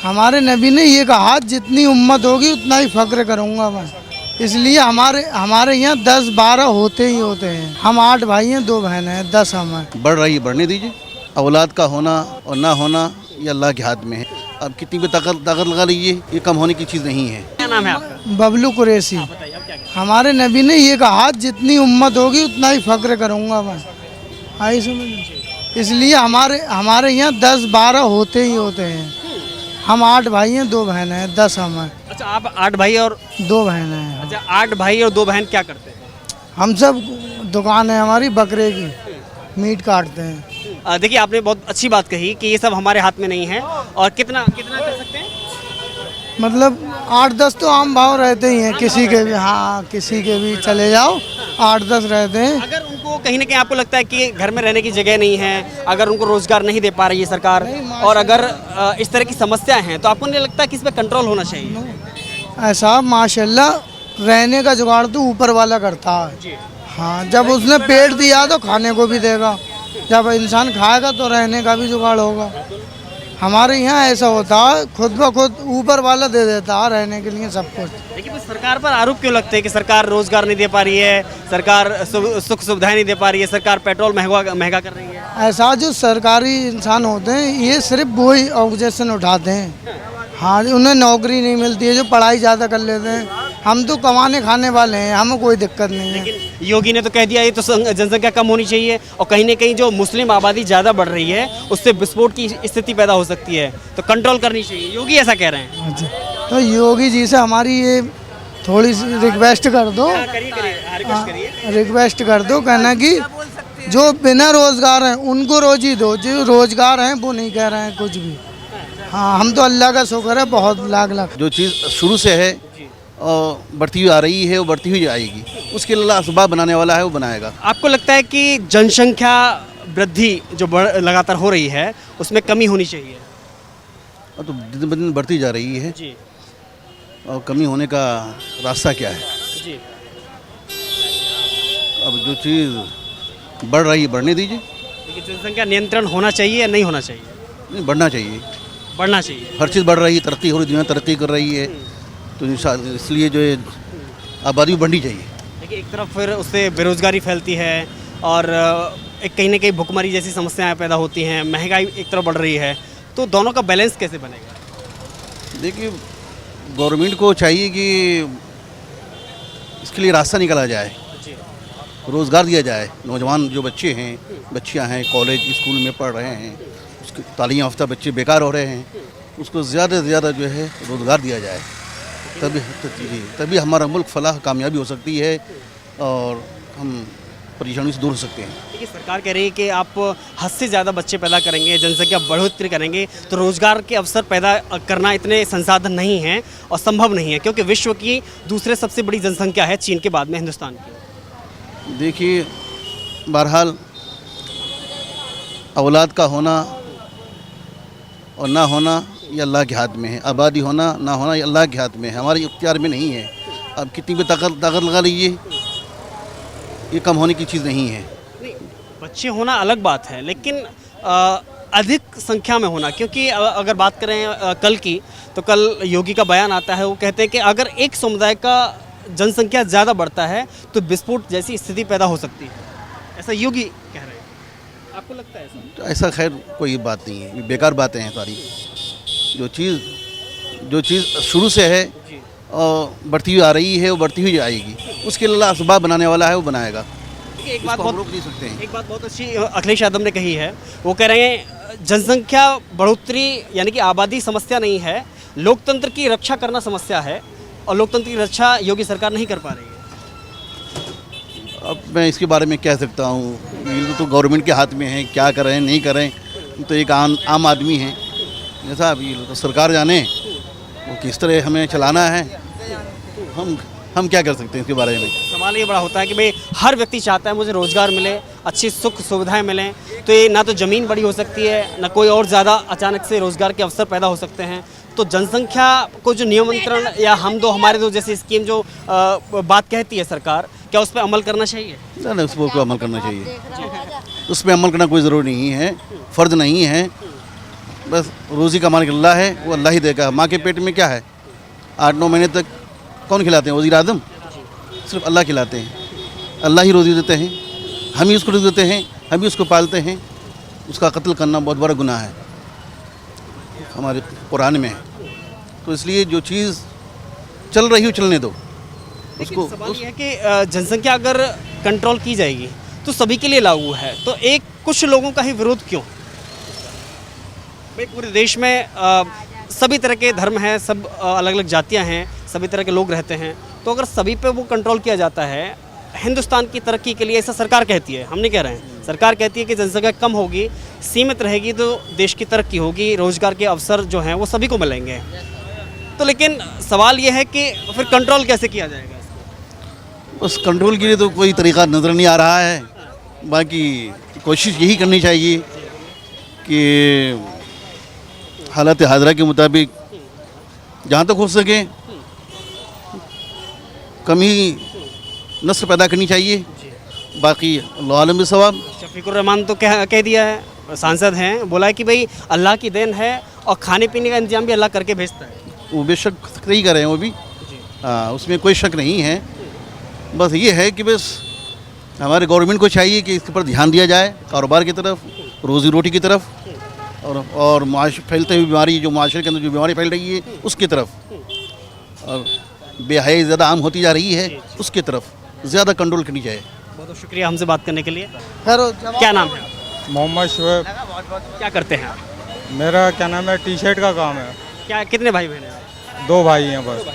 हमारे नबी ने ये कहा, जितनी उम्मत होगी उतना ही फक्र करूँगा मैं। इसलिए हमारे यहाँ 10-12 होते ही होते हैं। हम 8 भाई हैं, 2 बहन हैं, 10 हम हैं। बढ़ रही है, बढ़ने दीजिए। औलाद का होना और ना होना ये अल्लाह के हाथ में है। अब कितनी भी ताकत लगा लीजिए, ये कम होने की चीज़ नहीं है। क्या नाम है आपका? बबलू कुरैशी। बताइए आप क्या कहते हमारे नबी ने ये कहा, जितनी उम्मत होगी उतना ही फक्र करूँगा मैं। आई समझ। इसलिए हमारे यहाँ 10-12 होते ही होते हैं। हम 8 भाई हैं, 2 बहन हैं, 10 हम हैं। अच्छा, आप 8 भाई और 2 बहन हैं। अच्छा 8 भाई और 2 बहन क्या करते हैं? हम सब दुकान है हमारी बकरे की, मीट काटते हैं। देखिए आपने बहुत अच्छी बात कही कि ये सब हमारे हाथ में नहीं है। और कितना कितना कर सकते हैं? मतलब 8-10 तो आम भाव रहते ही हैं, किसी के भी। हाँ, किसी के भी चले जाओ, 8-10 रहते हैं। अगर उनको कहीं ना कहीं आपको लगता है कि घर में रहने की जगह नहीं है, अगर उनको रोजगार नहीं दे पा रही है सरकार, और अगर इस तरह की समस्या हैं, तो आपको नहीं लगता कि इस पर कंट्रोल होना चाहिए? ऐसा माशाल्लाह रहने का जुगाड़ तो ऊपर वाला करता है। हाँ, जब उसने पेट दिया तो खाने को भी देगा। जब इंसान खाएगा तो रहने का भी जुगाड़ होगा। हमारे यहाँ ऐसा होता है, खुद ब खुद ऊपर वाला दे देता है रहने के लिए सब कुछ। लेकिन फिर सरकार पर आरोप क्यों लगते हैं कि सरकार रोजगार नहीं दे पा रही है, सरकार सुख सुविधाएं नहीं दे पा रही है, सरकार पेट्रोल महंगा कर रही है? ऐसा जो सरकारी इंसान होते हैं, ये सिर्फ वही ऑब्जेक्शन उठाते हैं। हाँ, उन्हें नौकरी नहीं मिलती है, जो पढ़ाई ज़्यादा कर लेते हैं। हम तो कमाने खाने वाले हैं, हमें कोई दिक्कत नहीं है। लेकिन योगी ने तो कह दिया ये तो जनसंख्या कम होनी चाहिए, और कहीं ना कहीं जो मुस्लिम आबादी ज़्यादा बढ़ रही है उससे विस्फोट की स्थिति पैदा हो सकती है, तो कंट्रोल करनी चाहिए, योगी ऐसा कह रहे हैं। अच्छा, तो योगी जी से हमारी ये थोड़ी सी रिक्वेस्ट कर दो। रिक्वेस्ट कर दो, कहना कि जो बिना रोजगार हैं उनको रोजी दो, जो रोजगार हैं वो नहीं कह रहे हैं कुछ भी। हाँ, हम तो अल्लाह का शुक्र है, बहुत लाख जो चीज़ शुरू से है और बढ़ती हुई आ रही है, वो बढ़ती हुई जाएगी। उसके लिए अल्लाह असबाब बनाने वाला है, वो बनाएगा। आपको लगता है कि जनसंख्या वृद्धि जो लगातार हो रही है उसमें कमी होनी चाहिए? और तो दिन ब दिन बढ़ती जा रही है, जी और कमी होने का रास्ता क्या है? जी। अब जो चीज़ बढ़ रही है, बढ़ने दीजिए। लेकिन जनसंख्या नियंत्रण होना चाहिए या नहीं होना चाहिए? नहीं, बढ़ना चाहिए। बढ़ना चाहिए। हर चीज़ बढ़ रही है, तरक्की हो रही, दुनिया तरक्की कर रही है, तो इसलिए जो है आबादी बढ़नी चाहिए। देखिए एक तरफ फिर उससे बेरोजगारी फैलती है, और एक कहीं ना कहीं भुखमरी जैसी समस्याएं पैदा होती हैं, महंगाई एक तरफ बढ़ रही है, तो दोनों का बैलेंस कैसे बनेगा? देखिए, गवर्नमेंट को चाहिए कि इसके लिए रास्ता निकाला जाए, रोज़गार दिया जाए। नौजवान जो बच्चे हैं, बच्चियां हैं, कॉलेज स्कूल में पढ़ रहे हैं, उसके तालीम याफ्ता बच्चे बेकार हो रहे हैं, उसको ज़्यादा से ज़्यादा जो है रोज़गार दिया जाए, तभी हमारा मुल्क फलाह कामयाबी हो सकती है और हम परेशानी से दूर हो सकते हैं। देखिए सरकार कह रही है कि आप हद से ज़्यादा बच्चे पैदा करेंगे, जनसंख्या बढ़ोतरी करेंगे, तो रोज़गार के अवसर पैदा करना इतने संसाधन नहीं हैं और संभव नहीं है, क्योंकि विश्व की दूसरे सबसे बड़ी जनसंख्या है चीन के बाद में हिंदुस्तान की। देखिए, बहरहाल औलाद का होना और ना होना ये अल्लाह के हाथ में है। आबादी होना ना होना ये अल्लाह के हाथ में है, हमारे इख्तियार में नहीं है। अब कितनी भी ताकत लगा लीजिए, ये कम होने की चीज़ नहीं है। नहीं, बच्चे होना अलग बात है, लेकिन अधिक संख्या में होना, क्योंकि अगर बात करें कल की, तो कल योगी का बयान आता है, वो कहते हैं कि अगर एक समुदाय का जनसंख्या ज़्यादा बढ़ता है तो विस्फोट जैसी स्थिति पैदा हो सकती है, ऐसा योगी कह रहे हैं। आपको लगता है ऐसा? तो ऐसा खैर कोई बात नहीं है, बेकार बातें हैं सारी। जो चीज़ शुरू से है और बढ़ती हुई आ रही है, वो बढ़ती हुई जाएगी। उसके लिए अल्लाह असबाब बनाने वाला है, वो बनाएगा। एक बात रोक नहीं सकते हैं। एक बात बहुत अच्छी अखिलेश यादव ने कही है, वो कह रहे हैं जनसंख्या बढ़ोतरी यानी कि आबादी समस्या नहीं है, लोकतंत्र की रक्षा करना समस्या है, और लोकतंत्र की रक्षा योगी सरकार नहीं कर पा रही है। अब मैं इसके बारे में कह सकता हूँ, ये तो गवर्नमेंट के हाथ में है, क्या करें नहीं करें, तो एक आम आदमी है, जैसा अभी तो सरकार जाने वो किस तरह हमें चलाना है, हम क्या कर सकते हैं इसके बारे में। सवाल ये बड़ा होता है कि भाई हर व्यक्ति चाहता है मुझे रोज़गार मिले, अच्छी सुख सुविधाएं मिलें, तो ये ना तो ज़मीन बड़ी हो सकती है, ना कोई और ज़्यादा अचानक से रोज़गार के अवसर पैदा हो सकते हैं। तो जनसंख्या को जो नियंत्रण या हम दो हमारे दो जैसी स्कीम जो बात कहती है सरकार, क्या उस पर अमल करना चाहिए? नहीं, उस पर अमल करना चाहिए, उस पर अमल करना कोई ज़रूरी नहीं है, फ़र्ज नहीं है। बस रोज़ी का मालिक अल्लाह है, वो अल्लाह ही देगा। माँ के पेट में क्या है, 8-9 महीने तक कौन खिलाते हैं? वज़ीर आज़म, सिर्फ अल्लाह खिलाते हैं। अल्लाह ही रोज़ी देते हैं, हम ही उसको रोज़ी देते हैं, हम ही उसको पालते हैं। उसका कत्ल करना बहुत बड़ा गुनाह है, हमारे कुरान में है। तो इसलिए जो चीज़ चल रही हो चलने दो लेकिन उसको। सवाल ये है कि जनसंख्या अगर कंट्रोल की जाएगी तो सभी के लिए लागू है, तो एक कुछ लोगों का ही विरोध क्यों? भाई पूरे देश में सभी तरह के धर्म हैं, सब अलग अलग जातियां हैं, सभी तरह के लोग रहते हैं, तो अगर सभी पे वो कंट्रोल किया जाता है, हिंदुस्तान की तरक्की के लिए, ऐसा सरकार कहती है, हम नहीं कह रहे हैं, सरकार कहती है कि जनसंख्या कम होगी, सीमित रहेगी तो देश की तरक्की होगी, रोजगार के अवसर जो हैं वो सभी को मिलेंगे। तो लेकिन सवाल ये है कि फिर कंट्रोल कैसे किया जाएगा? उस कंट्रोल के लिए तो कोई तरीका नज़र नहीं आ रहा है। बाकी कोशिश यही करनी चाहिए कि हालत हाजरा के मुताबिक जहाँ तक हो सके कमी नस्ल पैदा करनी चाहिए। बाकी अल्लाह आलम बिस्सवाब। शफीकुर रहमान तो कह दिया है, सांसद हैं, बोला है कि भाई अल्लाह की देन है और खाने पीने का इंतजाम भी अल्लाह करके भेजता है। वो बेशक सही कर रहे हैं वो भी, हाँ, उसमें कोई शक नहीं है। बस ये है कि बस हमारे गवर्नमेंट को चाहिए कि इसके ऊपर ध्यान दिया जाए, कारोबार की तरफ, रोज़ी रोटी की तरफ, और फैलते हुए बीमारी, जो माशरे के अंदर जो बीमारी फैल रही है उसकी तरफ, और बेहयाई ज़्यादा आम होती जा रही है उसकी तरफ ज़्यादा कंट्रोल करनी चाहिए। बहुत बहुत शुक्रिया हमसे बात करने के लिए। खैर क्या नाम है? मोहम्मद शुएब। क्या करते हैं आप? मेरा क्या नाम है, टी शर्ट का काम है। क्या कितने भाई बहन हैं? 2 भाई हैं बस।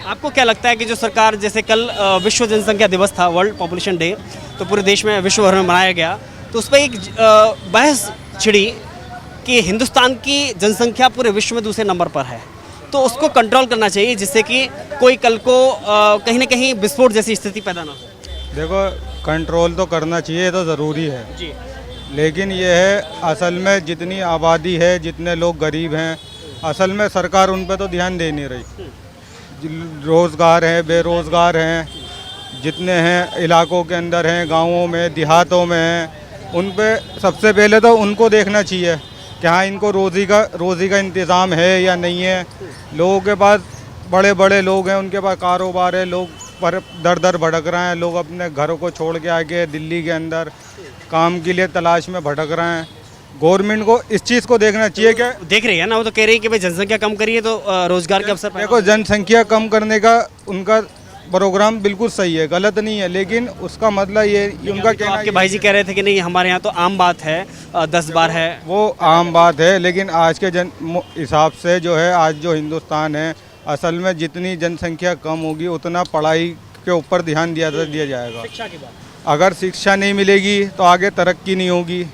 आपको क्या लगता है कि जो सरकार, जैसे कल विश्व जनसंख्या दिवस था, वर्ल्ड पॉपुलेशन डे, तो पूरे देश में, विश्व भर में मनाया गया, तो उस पर एक बहस छिड़ी कि हिंदुस्तान की जनसंख्या पूरे विश्व में दूसरे नंबर पर है, तो उसको कंट्रोल करना चाहिए जिससे कि कोई कल को कहीं ना कहीं विस्फोट जैसी स्थिति पैदा ना हो। देखो, कंट्रोल तो करना चाहिए, तो ज़रूरी है जी। लेकिन ये है, असल में जितनी आबादी है, जितने लोग गरीब हैं, असल में सरकार उन पे तो ध्यान दे नहीं रही। रोज़गार है, बेरोज़गार हैं, जितने हैं इलाकों के अंदर हैं, गांवों में, देहातों में हैं, उन पे सबसे पहले तो उनको देखना चाहिए कि हाँ, इनको रोज़ी का इंतज़ाम है या नहीं है। लोगों के पास बड़े बड़े लोग हैं, उनके पास कारोबार है, लोग पर दर दर भटक रहे हैं, लोग अपने घरों को छोड़ के आके दिल्ली के अंदर काम के लिए तलाश में भटक रहे हैं। गवर्नमेंट को इस चीज़ को देखना चाहिए कि देख रही है ना, वो तो कह रही है कि भाई जनसंख्या कम करिए तो रोजगार के अवसर पैदा देखो, जनसंख्या कम करने का उनका प्रोग्राम बिल्कुल सही है, गलत नहीं है, लेकिन उसका मतलब ये उनका तो कहना आपके भाई जी कह रहे थे कि नहीं हमारे यहाँ तो आम बात है, 10 बार है। वो आम बात है, लेकिन आज के हिसाब से जो है, आज जो हिंदुस्तान है, असल में जितनी जनसंख्या कम होगी उतना पढ़ाई के ऊपर ध्यान दिया जाएगा। शिक्षा की बात, अगर शिक्षा नहीं मिलेगी तो आगे तरक्की नहीं होगी,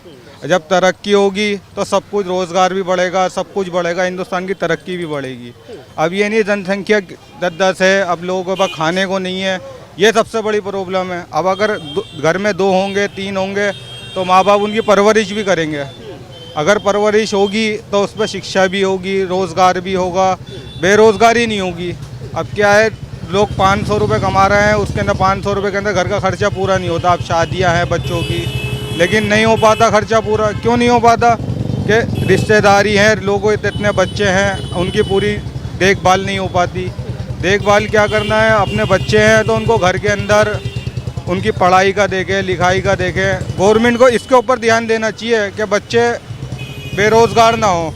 जब तरक्की होगी तो सब कुछ, रोज़गार भी बढ़ेगा, सब कुछ बढ़ेगा, हिंदुस्तान की तरक्की भी बढ़ेगी। अब ये नहीं जनसंख्या 10-10 है, अब लोगों के पास खाने को नहीं है, ये सबसे बड़ी प्रॉब्लम है। अब अगर घर में 2 होंगे, 3 होंगे, तो माँ बाप उनकी परवरिश भी करेंगे। अगर परवरिश होगी तो उस पर शिक्षा भी होगी, रोज़गार भी होगा, बेरोज़गारी नहीं होगी। अब क्या है, लोग 500 रुपये कमा रहे हैं, उसके अंदर 500 रुपये के अंदर घर का खर्चा पूरा नहीं होता। अब शादियां हैं बच्चों की, लेकिन नहीं हो पाता खर्चा पूरा। क्यों नहीं हो पाता? कि रिश्तेदारी हैं, लोगों के इतने बच्चे हैं, उनकी पूरी देखभाल नहीं हो पाती। देखभाल क्या करना है, अपने बच्चे हैं तो उनको घर के अंदर उनकी पढ़ाई का देखें, लिखाई का देखें। गवर्नमेंट को इसके ऊपर ध्यान देना चाहिए कि बच्चे बेरोज़गार ना हो।